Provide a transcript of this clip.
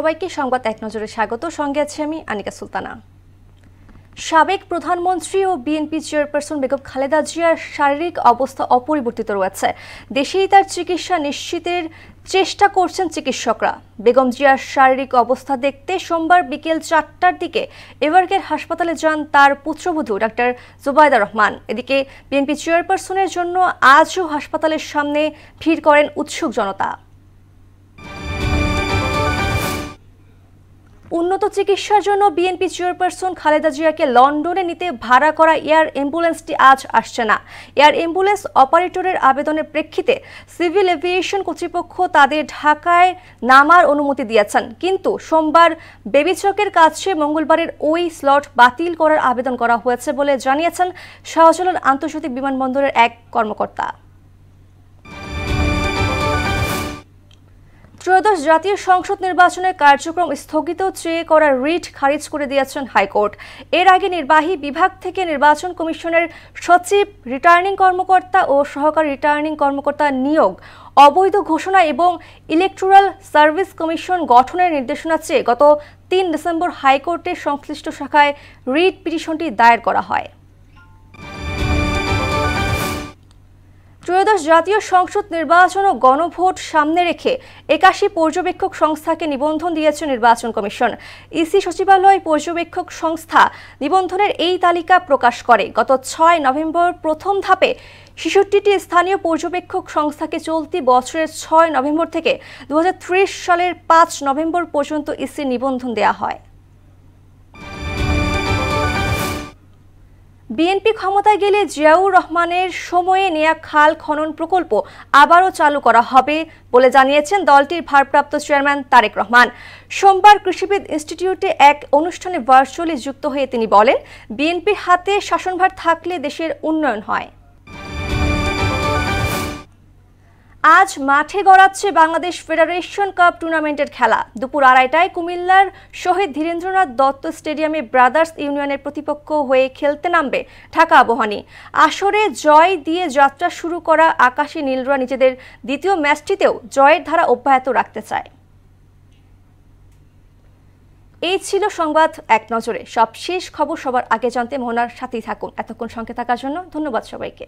সবাইকে সংবাদ এক নজরে স্বাগত। সঙ্গে আছি আমি আনিকা সুলতানা। সাবেক প্রধানমন্ত্রী ও বিএনপি চেয়ারপারসন বেগম খালেদা জিয়ার শারীরিক অবস্থা অপরিবর্তিত রয়েছে। দেশেই তার চিকিৎসা নিশ্চিতের চেষ্টা করছেন চিকিৎসকরা। বেগম জিয়ার শারীরিক অবস্থা দেখতে সোমবার বিকেল 4টার দিকে এভারকেয়ার হাসপাতালে যান তার পুত্রবধূ ডাক্তার জুবাইদা রহমান। এদিকে বিএনপি চেয়ারপারসনের জন্য আজও হাসপাতালের সামনে ভিড় করেন উৎসুক জনতা। উন্নত চিকিৎসার জন্য বিএনপি চেয়ারপারসন খালেদা জিয়াকে লন্ডনে নিতে ভাড়া করা এয়ার অ্যাম্বুলেন্সটি আজ আসছে না। এয়ার অ্যাম্বুলেন্স অপারেটরের আবেদনের প্রেক্ষিতে সিভিল এভিয়েশন কর্তৃপক্ষ তাদের ঢাকায় নামার অনুমতি দিয়েছেন, কিন্তু সোমবার বেবিচকের কাছে মঙ্গলবারের ওই স্লট বাতিল করার আবেদন করা হয়েছে বলে জানিয়েছেন শাহজালাল আন্তর্জাতিক বিমানবন্দরের এক কর্মকর্তা। ত্রয়োদশ জাতীয় সংসদ নির্বাচনের কার্যক্রম স্থগিত চেয়ে করা রিট খারিজ করে দিয়েছেন হাইকোর্ট। এর আগে নির্বাহী বিভাগ থেকে নির্বাচন কমিশনের সচিব, রিটার্নিং কর্মকর্তা ও সহকারী রিটার্নিং কর্মকর্তা নিয়োগ, অবৈধ ঘোষণা এবং ইলেকটোরাল সার্ভিস কমিশন গঠনের নির্দেশনা চেয়ে গত 3 ডিসেম্বর হাইকোর্টের সংশ্লিষ্ট শাখায় রিট পিটিশনটি দায়ের করা হয়। ত্রয়োদশ জাতীয় সংসদ নির্বাচন ও গণভোট সামনে রেখে 81 পর্যবেক্ষক সংস্থাকে নিবন্ধন দিয়েছে নির্বাচন কমিশন। ইসি সচিবালয় পর্যবেক্ষক সংস্থা নিবন্ধনের এই তালিকা প্রকাশ করে। গত 6 নভেম্বর প্রথম ধাপে 66টি স্থানীয় পর্যবেক্ষক সংস্থাকে চলতি বছরের 6 নভেম্বর থেকে 2030 সালের 5 নভেম্বর পর্যন্ত ইসি নিবন্ধন দেওয়া হয়। বিএনপি ক্ষমতায় গেলে জিয়াউর রহমানের সময়ে নেয়া খাল খনন প্রকল্প আবারও চালু করা হবে বলে জানিয়েছেন দলটির ভারপ্রাপ্ত চেয়ারম্যান তারেক রহমান। সোমবার কৃষিবিদ ইনস্টিটিউটে এক অনুষ্ঠানে ভার্চুয়ালি যুক্ত হয়ে তিনি বলেন, বিএনপির হাতে শাসনভার থাকলে দেশের উন্নয়ন হয়। আজ মাঠে গড়াচ্ছে বাংলাদেশ ফেডারেশন কাপ টুর্নামেন্টের খেলা। দুপুর 2:30টায় কুমিল্লার শহীদ ধীরেন্দ্রনাথ দত্ত স্টেডিয়ামে ব্রাদার্স ইউনিয়নের প্রতিপক্ষ হয়ে খেলতে নামবে ঢাকা আবাহনী। আসরে জয় দিয়ে যাত্রা শুরু করা আকাশী নীলরা নিজেদের দ্বিতীয় ম্যাচটিতেও জয়ের ধারা অব্যাহত রাখতে চায়। এই ছিল সংবাদ এক নজরে। সব শেষ খবর সবার আগে জানতে মোহনার সাথেই থাকুন। এতক্ষণ সঙ্গে থাকার জন্য ধন্যবাদ সবাইকে।